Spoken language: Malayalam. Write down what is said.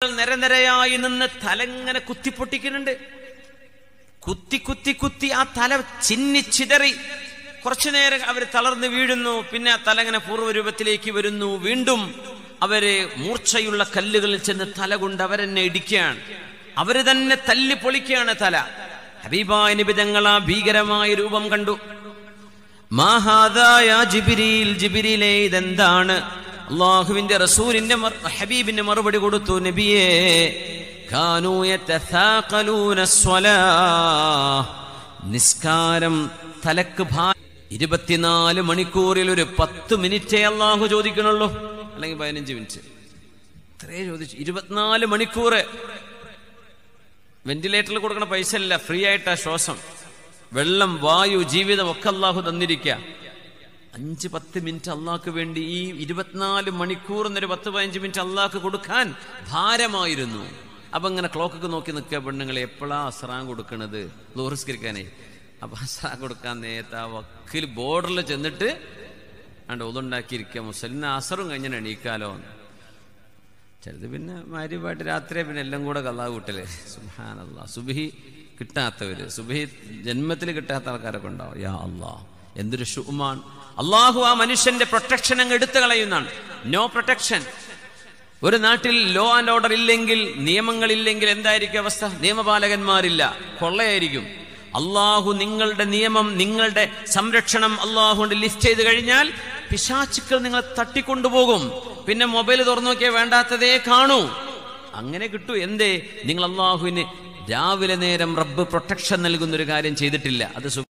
നിരനിരയായി നിന്ന് തലങ്ങനെ കുത്തിപ്പൊട്ടിക്കുന്നുണ്ട്. കുത്തി കുത്തി കുത്തി ആ തല ചിന്നിച്ചിതറി. കുറച്ചു നേരം അവർ തളർന്ന് വീഴുന്നു. പിന്നെ ആ തല ഇങ്ങനെ പൂർവ്വരൂപത്തിലേക്ക് വരുന്നു. വീണ്ടും അവര് മൂർച്ചയുള്ള കല്ലുകളിൽ ചെന്ന് തല കൊണ്ട് അവരെന്നെ ഇടിക്കുകയാണ്. അവര് തന്നെ തല്ലി പൊളിക്കുകയാണ് തല. ഹബീബായ നബി തങ്ങൾ ആ ഭീകരമായ രൂപം കണ്ടു. മാഹാദായ ജിബ്രീൽ, ജിബ്രീലേ ഇതെന്താണ്? അല്ലാഹുവിന്റെ റസൂലിന്റെ ഹബീബിന്റെ മറുപടി കൊടുത്തു, നബിയേ കാനൂ യതസാഖലൂന സ്വലാഹ്, നിസ്കാരം തലക്ക് 24 മണിക്കൂറിൽ ഒരു 10 മിനിറ്റേ അല്ലാഹു ചോദിക്കണുള്ളൂ, അല്ലെങ്കിൽ 15 മിനിറ്റ് ഇത്രേ ചോദിച്ചു. 24 മണിക്കൂർ വെന്റിലേറ്ററിൽ കൊടുക്കണ പൈസ അല്ല, ഫ്രീ ആയിട്ടാ ശ്വാസം, വെള്ളം, വായു, ജീവിതം ഒക്കെ അല്ലാഹു തന്നിരിക്കുക. 5-10 മിനിറ്റ് അള്ളാഹ്ക്ക് വേണ്ടി ഈ 24 മണിക്കൂർ എന്നൊരു 10-15 മിനിറ്റ് അള്ളാഹ്ക്ക് കൊടുക്കാൻ ഭാരമായിരുന്നു. അപ്പൊ ഇങ്ങനെ ക്ലോക്കൊക്കെ നോക്കി നിൽക്കുക പെണ്ണുങ്ങൾ, എപ്പോഴാ അസ്റാൻ കൊടുക്കണത് ലോറിസ്കരിക്കാനേ. അപ്പൊ അസ്റാൻ കൊടുക്കാൻ നേരത്തെ ആ വക്കിൽ ബോർഡറിൽ ചെന്നിട്ട് അണ്ട് ഒതുണ്ടാക്കിയിരിക്കുക, മുസ്ലിം അസറും കഴിഞ്ഞാൽ എണീക്കാലോ. ചിലത് പിന്നെ മാര്യമായിട്ട് രാത്രിയെ പിന്നെ എല്ലാം കൂടെ കള്ളാ കൂട്ടല്. സുബ്ഹാനല്ലാഹ്. സുബ്ഹി കിട്ടാത്തവര്, സുബ്ഹി ജന്മത്തിൽ കിട്ടാത്ത ആൾക്കാരൊക്കെ ഉണ്ടാവും. യാ അല്ലാഹ്, എന്തൊരു ഷുമാൻ. അള്ളാഹു ആ മനുഷ്യന്റെ പ്രൊട്ടക്ഷൻ അങ്ങ് എടുത്തു കളയുന്നതാണ്. No protection. ഒരു നാട്ടിൽ ലോ ആൻഡ് ഓർഡർ ഇല്ലെങ്കിൽ, നിയമങ്ങളില്ലെങ്കിൽ എന്തായിരിക്കും അവസ്ഥ? നിയമപാലകന്മാരില്ല, കൊള്ളയായിരിക്കും. അള്ളാഹു നിങ്ങളുടെ നിയമം, നിങ്ങളുടെ സംരക്ഷണം അള്ളാഹു കൊണ്ട് ലിസ്റ്റ് ചെയ്ത് കഴിഞ്ഞാൽ പിശാചുക്കൾ നിങ്ങളെ തട്ടിക്കൊണ്ടുപോകും. പിന്നെ മൊബൈൽ തുറന്നു നോക്കിയാൽ വേണ്ടാത്തതേ കാണൂ. അങ്ങനെ കിട്ടൂ. എന്തേ? നിങ്ങൾ അള്ളാഹുവിന് രാവിലെ നേരം റബ്ബ് പ്രൊട്ടക്ഷൻ നൽകുന്നൊരു കാര്യം ചെയ്തിട്ടില്ല. അത്